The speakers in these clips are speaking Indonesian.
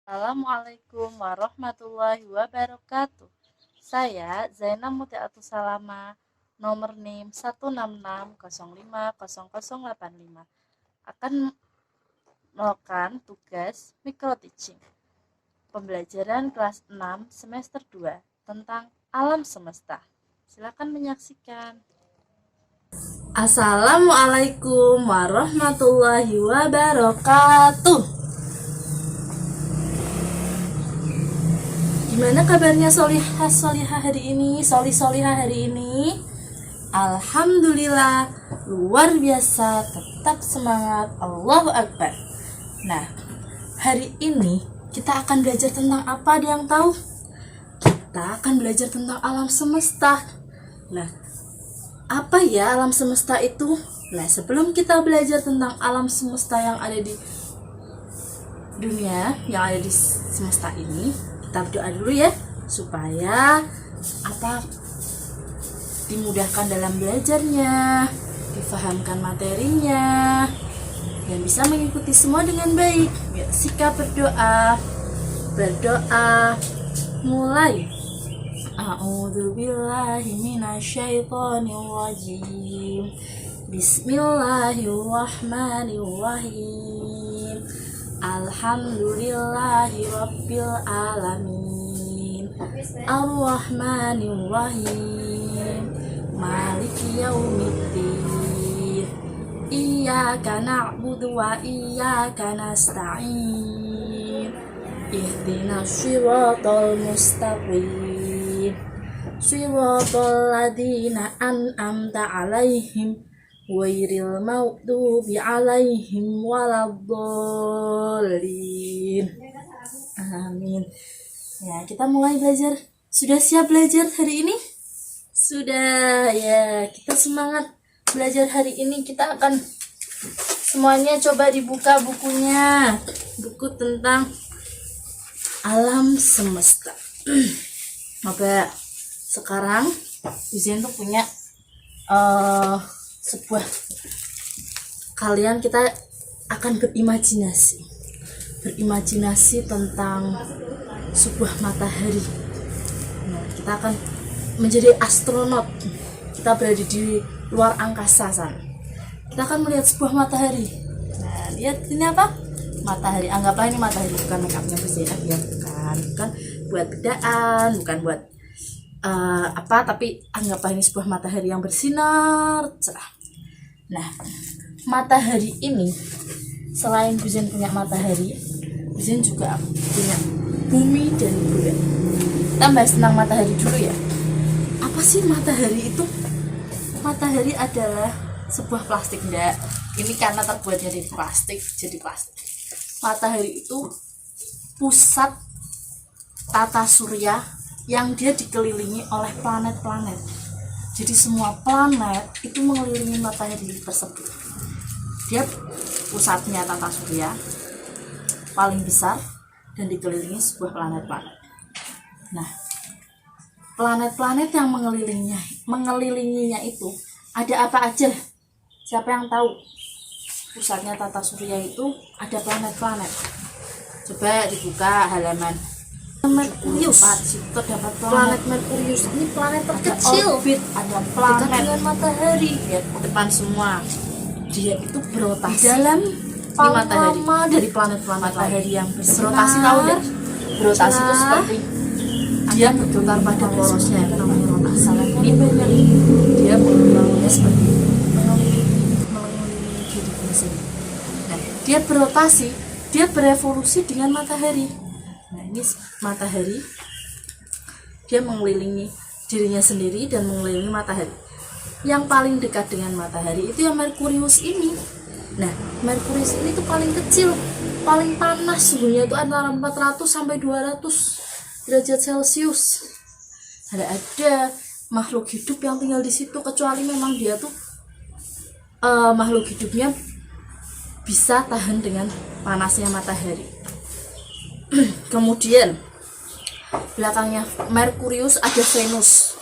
Assalamualaikum warahmatullahi wabarakatuh. Saya Zainab Mutiatus Salama, nomor NIM 166050085, akan melakukan tugas micro teaching pembelajaran kelas 6 semester 2 tentang alam semesta. Silakan menyaksikan. Assalamualaikum warahmatullahi wabarakatuh. Gimana kabarnya solihah hari ini? Solihah hari ini? Alhamdulillah, luar biasa, tetap semangat, Allahu Akbar. Nah, hari ini kita akan belajar tentang apa? Ada yang tahu? Kita akan belajar tentang alam semesta. Nah, apa ya alam semesta itu? Nah, sebelum kita belajar tentang alam semesta yang ada di dunia, yang ada di semesta ini, kita berdoa dulu ya, supaya dimudahkan dalam belajarnya, difahamkan materinya, dan bisa mengikuti semua dengan baik. Yuk, sikap berdoa mulai. A'udzubillahi minasyaitonirrajim. Bismillahirrahmanirrahim. Alhamdulillahi rabbil alamin. Ar-Rahmanir-Rahim. Maliki yaumiddin. Iyyaka na'budu wa iyyaka nasta'in. Ihdinas shiratal mustaqim. Shiratal ladzina an'amta 'alaihim ghairil maghdubi 'alaihim waladdallin. Amin. Ya, kita mulai belajar. Sudah siap belajar hari ini? Sudah ya, kita semangat belajar hari ini. Kita akan semuanya coba dibuka bukunya. Buku tentang alam semesta. Oke, sekarang Izin tuh punya sebuah, kalian kita akan berimajinasi tentang sebuah matahari. Nah, kita akan menjadi astronot. Kita berada di luar angkasa sana. Kita akan melihat sebuah matahari. Nah, lihat ini apa? Matahari. Anggaplah ini matahari, bukan make upnya Zainab ya, bukan buat bedaan, bukan buat tapi anggaplah ini sebuah matahari yang bersinar cerah. Nah, matahari ini selain Buzen punya matahari, Buzen juga punya bumi dan bulan. Kita bahas tentang matahari dulu ya. Apa sih matahari itu? Matahari adalah sebuah plastik, enggak? Ini karena terbuatnya dari plastik, jadi plastik. Matahari itu pusat tata surya yang dia dikelilingi oleh planet-planet. Jadi semua planet itu mengelilingi matahari tersebut. Dia pusatnya tata surya paling besar dan dikelilingi sebuah planet-planet. Nah, planet-planet yang mengelilinginya itu ada apa aja? Siapa yang tahu? Pusatnya tata surya itu ada planet-planet. Coba dibuka halaman Merkurius. Terdapat planet Merkurius. Ini planet terkecil. Orbit, ada planet dengan matahari. Lihat depan semua. Dia itu berotasi di dalam matahari. Dari planet-planet matahari yang berotasi, tahu ya? Berotasi itu seperti dia berputar pada porosnya, itu namanya rotasi. Ini banyak. Dia berputarnya seperti mengelilingi dirinya sendiri. Nah, dia berotasi, dia berevolusi dengan matahari. Nah, ini matahari, dia mengelilingi dirinya sendiri dan mengelilingi matahari. Yang paling dekat dengan matahari itu yang Merkurius ini. Nah, Merkurius ini tuh paling kecil, paling panas suhunya itu antara 400 sampai 200 derajat Celcius. Ada makhluk hidup yang tinggal di situ, kecuali memang dia tuh makhluk hidupnya bisa tahan dengan panasnya matahari. Kemudian belakangnya Merkurius ada Venus.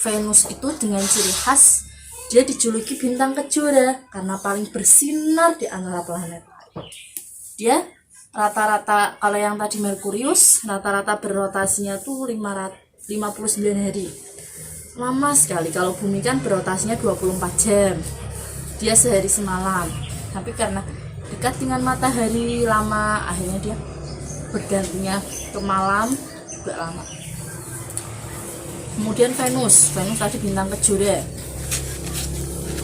Venus itu dengan ciri khas dia dijuluki bintang kejora karena paling bersinar di antara planet. Dia rata-rata kalau yang tadi Merkurius rata-rata berrotasinya tuh 59 hari, lama sekali. Kalau bumi kan berotasinya 24 jam, dia sehari semalam. Tapi karena dekat dengan matahari lama, akhirnya dia bergantinya ke malam juga lama. Kemudian Venus tadi bintang Kejora,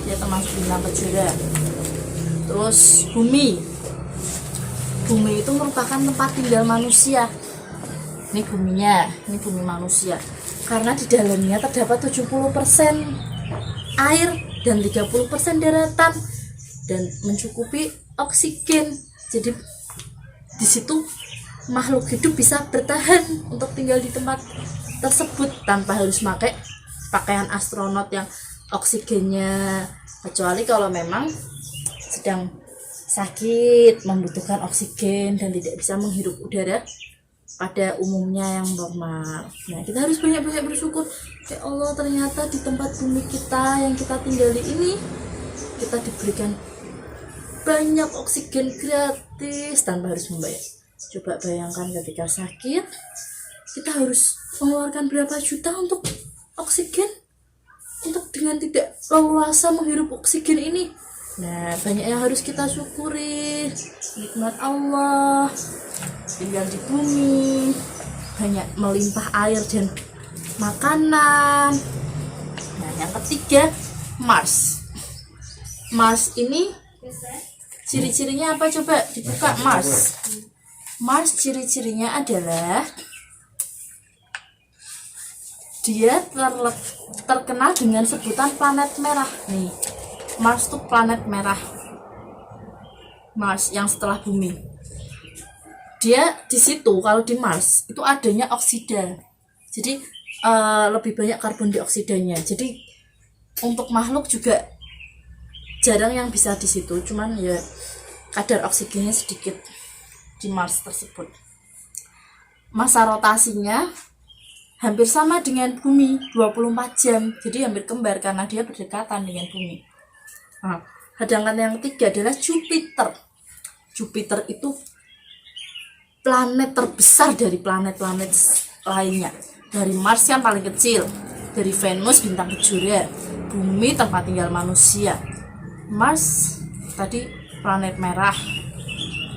dia termasuk bintang Kejora. Terus bumi itu merupakan tempat tinggal manusia. Ini buminya, ini bumi manusia. Karena di dalamnya terdapat 70% air dan 30% daratan dan mencukupi oksigen. Jadi di situ makhluk hidup bisa bertahan untuk tinggal di tempat tersebut tanpa harus pakai pakaian astronot yang oksigennya, kecuali kalau memang sedang sakit, membutuhkan oksigen dan tidak bisa menghirup udara pada umumnya yang normal. Nah, kita harus banyak-banyak bersyukur. Ya Allah, ternyata di tempat bumi kita yang kita tinggali ini kita diberikan banyak oksigen gratis tanpa harus membayar. Coba bayangkan ketika sakit, kita harus mengeluarkan berapa juta untuk oksigen, untuk dengan tidak leluasa menghirup oksigen ini. Nah, banyak yang harus kita syukuri, nikmat Allah tinggal di bumi, banyak melimpah air dan makanan. Nah, yang ketiga Mars ini ciri-cirinya apa? Coba dibuka. Mars ciri-cirinya adalah dia terkenal dengan sebutan planet merah. Nih, Mars tuh planet merah, Mars yang setelah bumi. Dia di situ, kalau di Mars itu adanya oksida, jadi lebih banyak karbon dioksidanya. Jadi untuk makhluk juga jarang yang bisa di situ, cuman ya kadar oksigennya sedikit di Mars tersebut. Masa rotasinya hampir sama dengan bumi, 24 jam, jadi hampir kembar karena dia berdekatan dengan bumi. Nah, sedangkan yang ketiga adalah Jupiter. Jupiter itu planet terbesar dari planet-planet lainnya. Dari Mars yang paling kecil, dari Venus bintang Kejora, bumi tempat tinggal manusia. Mars tadi planet merah,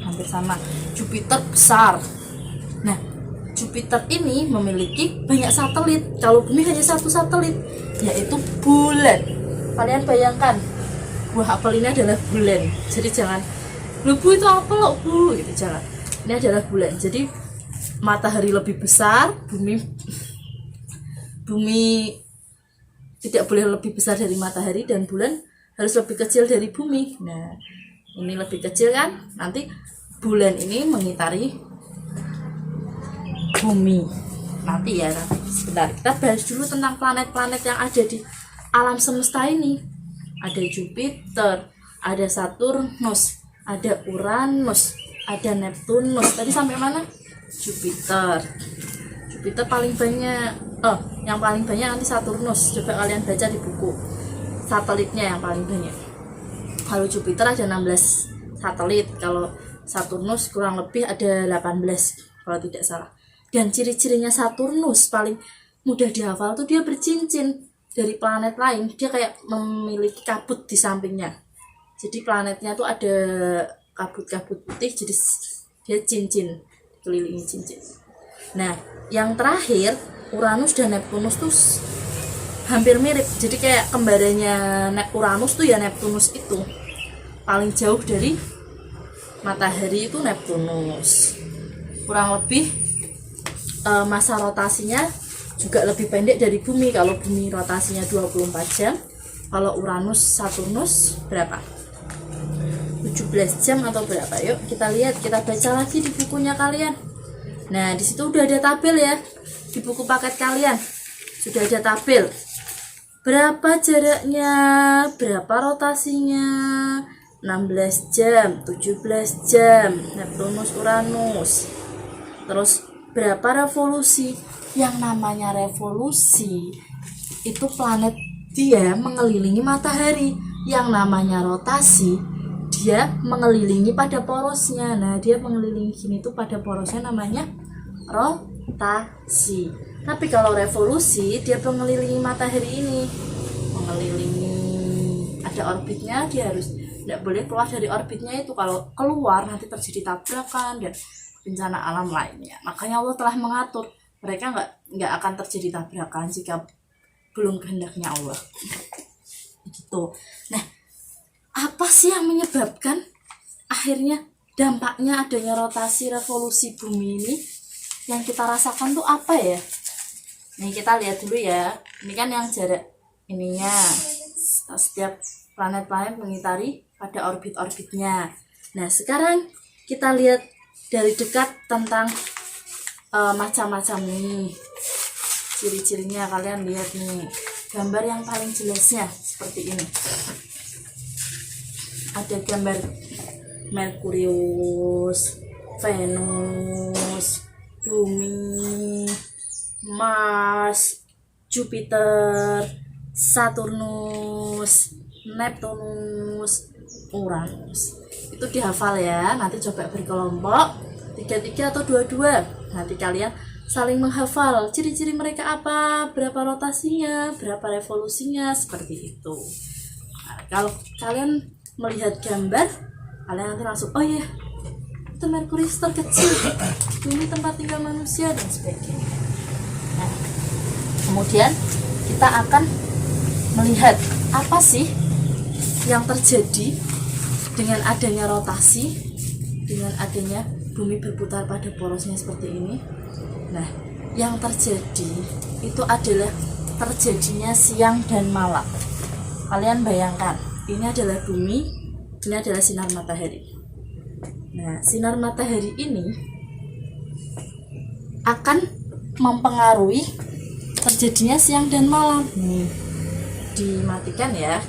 hampir sama. Jupiter besar. Nah, Jupiter ini memiliki banyak satelit. Kalau bumi hanya satu satelit, yaitu bulan. Kalian bayangkan, buah apel ini adalah bulan. Jadi jangan, Bu itu apel loh Bu, gitu, jangan. Ini adalah bulan. Jadi matahari lebih besar, bumi tidak boleh lebih besar dari matahari, dan bulan harus lebih kecil dari bumi. Nah, ini lebih kecil kan, nanti bulan ini mengitari bumi. Nanti sebentar, kita bahas dulu tentang planet-planet yang ada di alam semesta ini. Ada Jupiter, ada Saturnus, ada Uranus, ada Neptunus. Tadi sampai mana? Jupiter paling banyak. Yang paling banyak nanti Saturnus. Coba kalian baca di buku satelitnya yang paling banyak. Kalau Jupiter ada 16 satelit, kalau Saturnus kurang lebih ada 18 kalau tidak salah. Dan ciri-cirinya Saturnus paling mudah dihafal tuh dia bercincin dari planet lain. Dia kayak memiliki kabut di sampingnya. Jadi planetnya tuh ada kabut-kabut putih, jadi dia cincin, kelilingi cincin. Nah, yang terakhir Uranus dan Neptunus tuh hampir mirip. Jadi kayak kembarannya Uranus tuh ya Neptunus itu. Paling jauh dari matahari itu Neptunus. Kurang lebih masa rotasinya juga lebih pendek dari bumi. Kalau bumi rotasinya 24 jam, kalau Uranus Saturnus berapa? 17 jam atau berapa? Yuk kita lihat, kita baca lagi di bukunya kalian. Nah, di situ udah ada tabel ya. Di buku paket kalian sudah ada tabel. Berapa jaraknya, berapa rotasinya, 16 jam, 17 jam, Neptunus Uranus. Terus berapa revolusi? Yang namanya revolusi itu planet dia mengelilingi matahari. Yang namanya rotasi dia mengelilingi pada porosnya. Nah, dia mengelilingi gini tuh pada porosnya namanya rotasi. Tapi kalau revolusi, dia mengelilingi matahari ini, mengelilingi, ada orbitnya, dia harus tidak boleh keluar dari orbitnya itu. Kalau keluar nanti terjadi tabrakan dan bencana alam lainnya. Makanya Allah telah mengatur mereka nggak akan terjadi tabrakan jika belum kehendaknya Allah. Gitu. Nah, apa sih yang menyebabkan akhirnya dampaknya adanya rotasi revolusi bumi ini yang kita rasakan tuh apa ya? Nih kita lihat dulu ya. Ini kan yang jarak ininya, setiap planet-planet mengitari pada orbit-orbitnya. Nah, sekarang kita lihat dari dekat tentang macam-macam nih ciri-cirinya. Kalian lihat nih gambar yang paling jelasnya seperti ini. Ada gambar Merkurius, Venus, Bumi, Mars, Jupiter, Saturnus, Neptunus, Uranus. Itu dihafal ya. Nanti coba berkelompok 3-3 atau 2-2. Nanti kalian saling menghafal ciri-ciri mereka apa, berapa rotasinya, berapa revolusinya, seperti itu. Nah, kalau kalian melihat gambar, kalian nanti langsung, oh iya, itu Merkurius terkecil, Bumi tempat tinggal manusia, dan sebagainya. Nah, kemudian kita akan melihat apa sih yang terjadi dengan adanya rotasi, dengan adanya bumi berputar pada porosnya seperti ini. Nah, yang terjadi itu adalah terjadinya siang dan malam. Kalian bayangkan, ini adalah bumi, ini adalah sinar matahari. Nah, sinar matahari ini akan mempengaruhi terjadinya siang dan malam. Nih, dimatikan ya.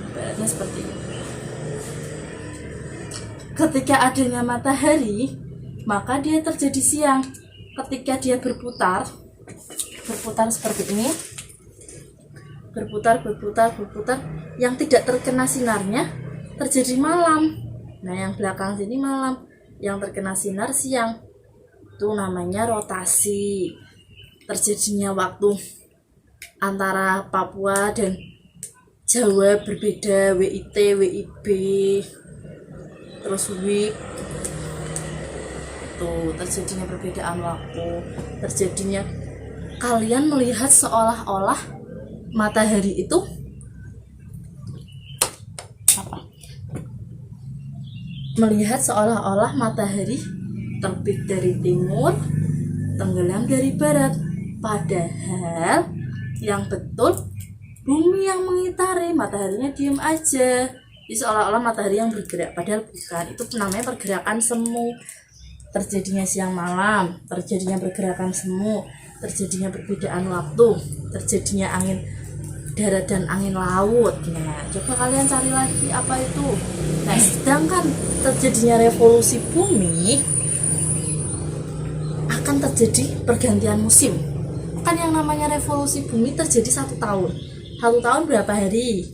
Ibaratnya seperti ini. Ketika adanya matahari, maka dia terjadi siang. Ketika dia berputar seperti ini, berputar, yang tidak terkena sinarnya terjadi malam. Nah, yang belakang sini malam, yang terkena sinar siang. Itu namanya rotasi. Terjadinya waktu antara Papua dan Jawa berbeda, WIT, WIB, terus WIB. Itu terjadinya perbedaan waktu, terjadinya kalian melihat seolah-olah matahari itu melihat seolah-olah matahari terbit dari timur, tenggelam dari barat. Padahal yang betul bumi yang mengitari, mataharinya diem aja. Jadi seolah-olah matahari yang bergerak, padahal bukan. Itu namanya pergerakan semu. Terjadinya siang malam, terjadinya pergerakan semu, terjadinya perbedaan waktu, terjadinya angin darat dan angin laut. Nah, coba kalian cari lagi apa itu. Nah, sedangkan terjadinya revolusi bumi akan terjadi pergantian musim. Kan yang namanya revolusi bumi terjadi 1 tahun. 1 tahun berapa hari?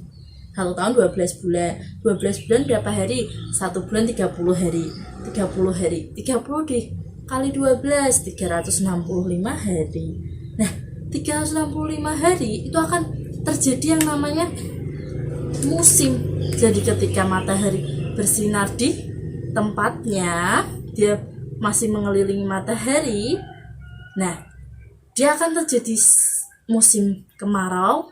1 tahun 12 bulan. 12 bulan berapa hari? 1 bulan 30 hari. 30 hari. 30 dikali 12, 365 hari. Nah, 365 hari itu akan terjadi yang namanya musim. Jadi ketika matahari bersinar di tempatnya, dia masih mengelilingi matahari. Nah, dia akan terjadi musim kemarau.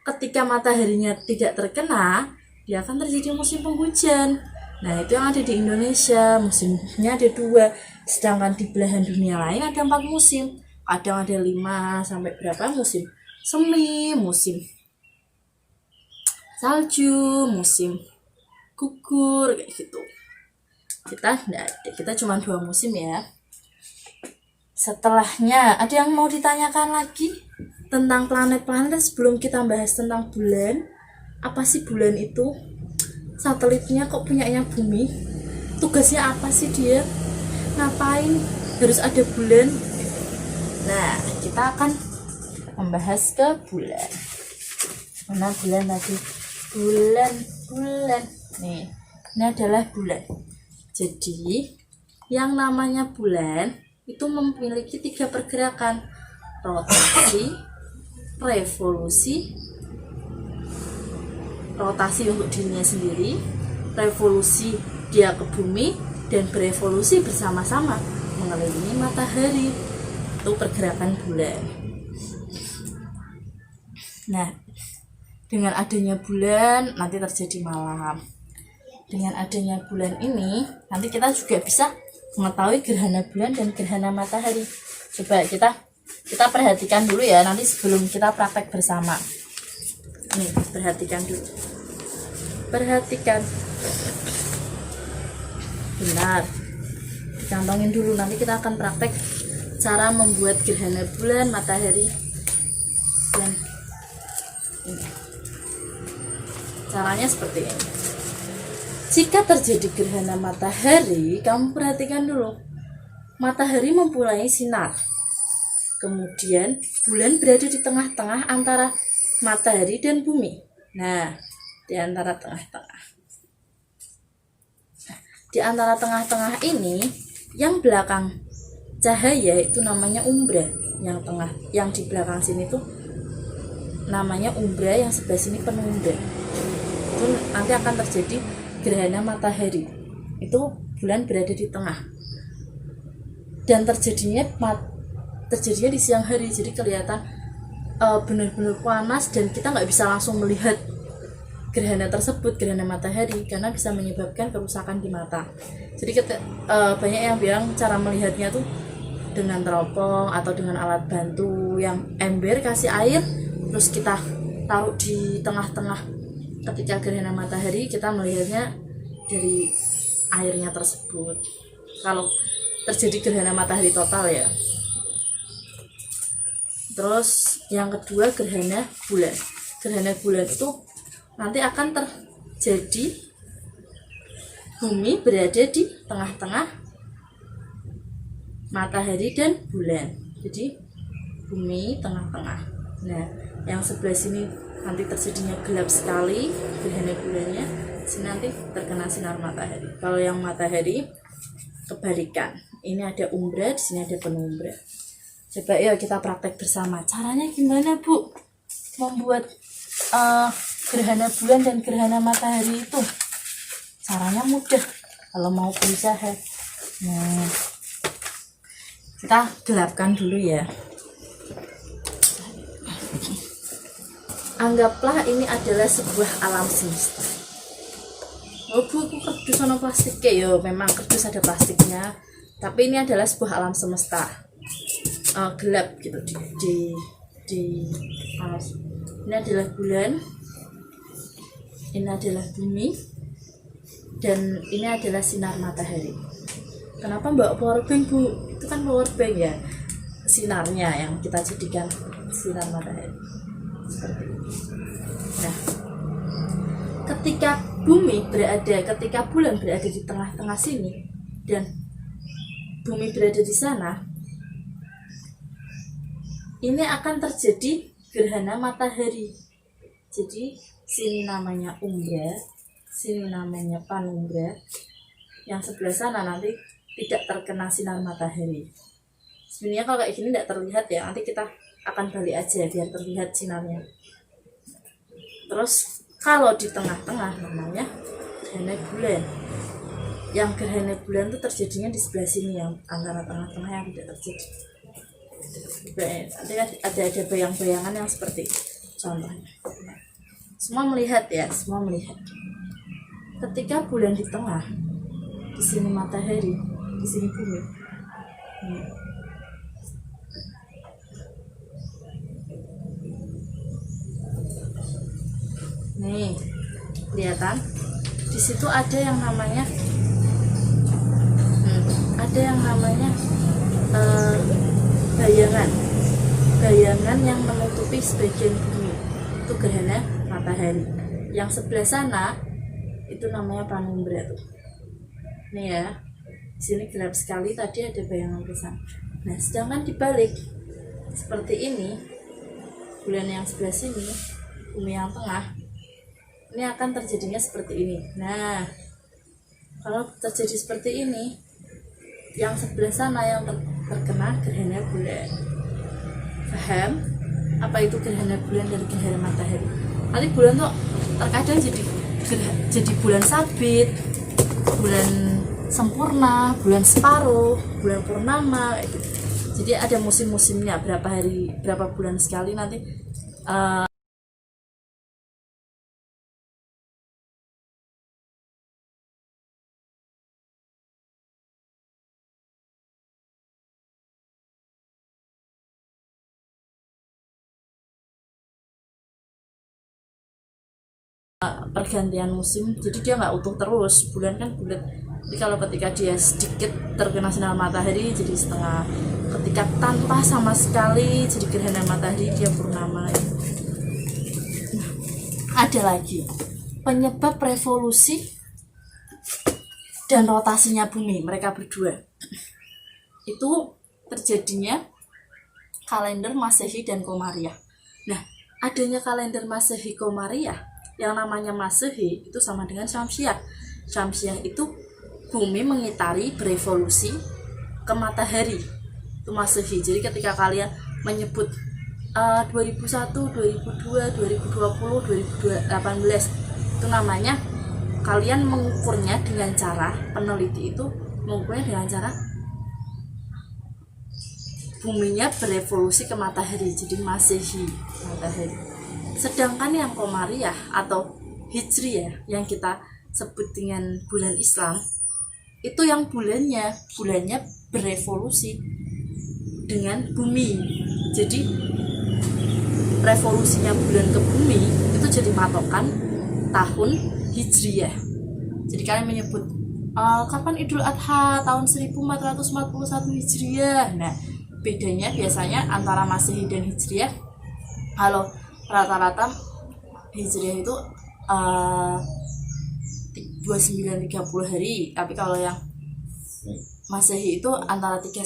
Ketika mataharinya tidak terkena, dia akan terjadi musim penghujan. Nah, itu yang ada di Indonesia, musimnya ada 2. Sedangkan di belahan dunia lain ada 4 musim. Kadang ada 5 sampai berapa musim. Semi, musim salju, musim gugur, kayak gitu. Kita enggak ada, kita cuma 2 musim ya. Setelahnya, ada yang mau ditanyakan lagi tentang planet-planet sebelum kita bahas tentang bulan? Apa sih bulan itu? Satelitnya kok punyanya bumi? Tugasnya apa sih dia? Ngapain harus ada bulan? Nah, kita akan membahas ke bulan. Mana bulan tadi? Bulan. Nih, ini adalah bulan. Jadi yang namanya bulan itu memiliki 3 pergerakan: rotasi, revolusi, rotasi untuk dirinya sendiri, revolusi dia ke bumi, dan berevolusi bersama-sama mengelilingi matahari. Itu pergerakan bulan. Nah, dengan adanya bulan nanti terjadi malam. Dengan adanya bulan ini nanti kita juga bisa mengetahui gerhana bulan dan gerhana matahari. Coba kita perhatikan dulu ya, nanti sebelum kita praktek bersama. Nih, perhatikan dulu. Perhatikan. Benar. Dikantongin dulu, nanti kita akan praktek cara membuat gerhana bulan, matahari, dan ini. Caranya seperti ini. Jika terjadi gerhana matahari, kamu perhatikan dulu. Matahari mempunyai sinar. Kemudian bulan berada di tengah-tengah antara matahari dan bumi. Nah, di antara tengah-tengah. Di antara tengah-tengah ini, yang belakang cahaya itu namanya umbra. Yang tengah, yang di belakang sini tuh namanya umbra, yang sebelah sini penumbra. Itu nanti akan terjadi gerhana matahari. Itu bulan berada di tengah. Dan terjadinya di siang hari, jadi kelihatan benar-benar panas dan kita nggak bisa langsung melihat gerhana tersebut, gerhana matahari, karena bisa menyebabkan kerusakan di mata. Jadi banyak yang bilang cara melihatnya tuh dengan teropong atau dengan alat bantu yang ember, kasih air, terus kita taruh di tengah-tengah. Ketika gerhana matahari kita melihatnya dari airnya tersebut. Kalau terjadi gerhana matahari total ya. Terus yang kedua gerhana bulan. Gerhana bulan itu nanti akan terjadi bumi berada di tengah-tengah matahari dan bulan. Jadi bumi tengah-tengah. Nah, yang sebelah sini nanti terjadinya gelap sekali gerhana bulannya, sini nanti terkena sinar matahari. Kalau yang matahari kebalikan, ini ada umbra, di sini ada penumbra. Coba yuk kita praktek bersama. Caranya gimana, Bu, membuat gerhana bulan dan gerhana matahari itu? Caranya mudah kalau mau berusaha. Nah, kita gelapkan dulu ya. Anggaplah ini adalah sebuah alam semesta. Oh Bu, aku kerdus sama plastik ya. Memang kerdus ada plastiknya, tapi ini adalah sebuah alam semesta. Gelap gitu di alam. Ini adalah bulan, ini adalah bumi, dan ini adalah sinar matahari. Kenapa Mbak powerbank, Bu? Itu kan powerbank ya, sinarnya yang kita jadikan sinar matahari. Seperti ini. Nah, ketika bulan berada di tengah-tengah sini dan bumi berada di sana, ini akan terjadi gerhana matahari. Jadi sini namanya umbra, sini namanya panumbra. Yang sebelah sana nanti tidak terkena sinar matahari. Sebenarnya kalau kayak gini tidak terlihat ya, nanti kita akan balik aja biar terlihat sinarnya. Terus kalau di tengah-tengah namanya gerhana bulan. Yang gerhana bulan itu terjadinya di sebelah sini, yang antara tengah-tengah yang tidak terjadi. Nanti ada bayang-bayangan yang seperti contohnya. Semua melihat ya, semua melihat. Ketika bulan di tengah, di sini matahari, di sini bumi. Nih, kelihatan? Di situ ada yang namanya bayangan yang menutupi sebagian bumi. Itu gerhana matahari. Yang sebelah sana itu namanya panumbra tuh. Nih ya, di sini gelap sekali, tadi ada bayangan ke sana. Nah, sedangkan dibalik seperti ini, bulan yang sebelah sini, bumi yang tengah. ini akan terjadinya seperti ini. Nah, kalau terjadi seperti ini, yang sebelah sana yang terkena gerhana bulan. Paham apa itu gerhana bulan dan gerhana matahari? Nanti bulan tuh terkadang jadi bulan sabit, bulan sempurna, bulan separuh, bulan purnama gitu. Jadi ada musim-musimnya, berapa bulan sekali nanti pergantian musim, jadi dia nggak utuh terus. Bulan kan bulat, jadi kalau ketika dia sedikit terkena sinar matahari jadi setengah, ketika tanpa sama sekali jadi gerhana matahari dia purnama. Nah, ada lagi penyebab revolusi dan rotasinya bumi mereka berdua, itu terjadinya kalender Masehi dan Komariah. Nah, adanya kalender Masehi Komariah, yang namanya Masehi itu sama dengan Syamsiah. Syamsiah itu bumi mengitari berevolusi ke matahari, itu Masehi. Jadi ketika kalian menyebut 2001, 2002, 2020, 2018, itu namanya kalian mengukurnya dengan cara, peneliti itu mengukurnya dengan cara buminya berevolusi ke matahari, jadi Masehi, matahari. Sedangkan yang Komariah atau Hijriyah yang kita sebut dengan bulan Islam, itu yang bulannya berevolusi dengan bumi. Jadi revolusinya bulan ke bumi itu jadi patokan tahun Hijriyah. Jadi kalian menyebut kapan Idul Adha tahun 1441 Hijriyah. Nah, bedanya biasanya antara Masehi dan Hijriyah, kalau rata-rata Hijriyah itu 29-30 hari, tapi kalau yang Masehi itu antara 31,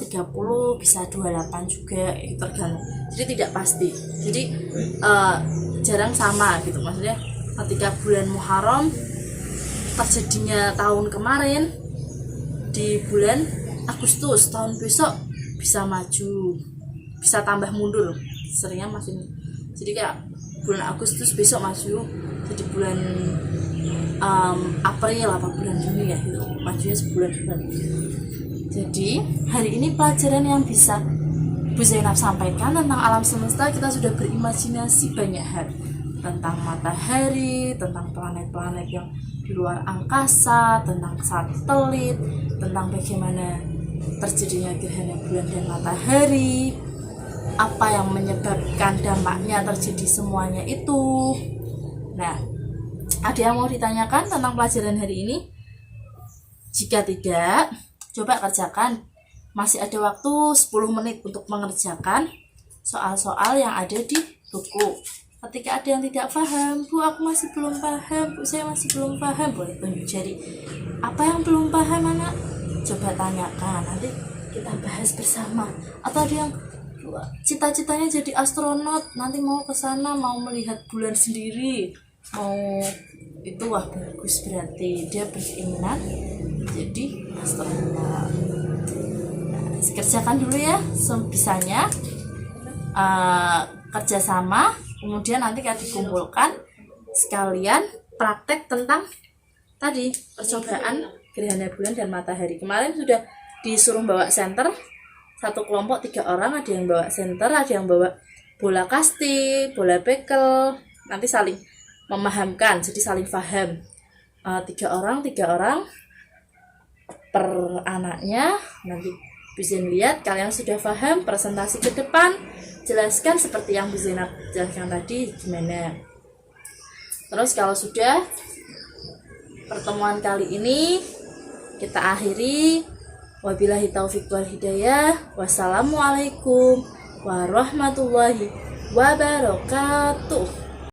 30, bisa 28 juga, itu tergantung. Jadi tidak pasti. Jadi jarang sama gitu. Maksudnya ketika bulan Muharram terjadinya tahun kemarin di bulan Agustus tahun besok bisa maju, bisa tambah mundur, seringnya masih. Jadi kayak bulan Agustus besok maju jadi bulan April apa bulan Juni ya, itu majunya sebulan. Jadi hari ini pelajaran yang bisa Bu Zainab sampaikan tentang alam semesta, kita sudah berimajinasi banyak hal tentang matahari, tentang planet-planet yang di luar angkasa, tentang satelit, tentang bagaimana terjadinya gerhana bulan dan matahari, apa yang menyebabkan dampaknya terjadi semuanya itu. Nah, ada yang mau ditanyakan tentang pelajaran hari ini? Jika tidak, coba kerjakan. Masih ada waktu 10 menit untuk mengerjakan soal-soal yang ada di buku. Ketika ada yang tidak paham, Bu aku masih belum paham, Bu saya masih belum paham, boleh tunjuk jari. Apa yang belum paham anak? Coba tanyakan, nanti kita bahas bersama. Atau ada yang cita-citanya jadi astronot, nanti mau ke sana, mau melihat bulan sendiri, mau itu, wah bagus, berarti dia berkeinginan jadi astronot. Nah, kerjakan dulu ya sebisanya, kerjasama, kemudian nanti akan dikumpulkan sekalian praktek tentang tadi percobaan gerhana bulan dan matahari. Kemarin sudah disuruh bawa senter, satu kelompok 3 orang, ada yang bawa senter, ada yang bawa bola kasti, bola bekel, nanti saling memahamkan, jadi saling paham. 3 orang per anaknya, nanti bisa lihat kalian sudah paham, presentasi ke depan, jelaskan seperti yang Bu Zainab jelaskan tadi gimana. Terus kalau sudah, pertemuan kali ini kita akhiri. Wabillahi taufiq wal hidayah. Wassalamualaikum warahmatullahi wabarakatuh.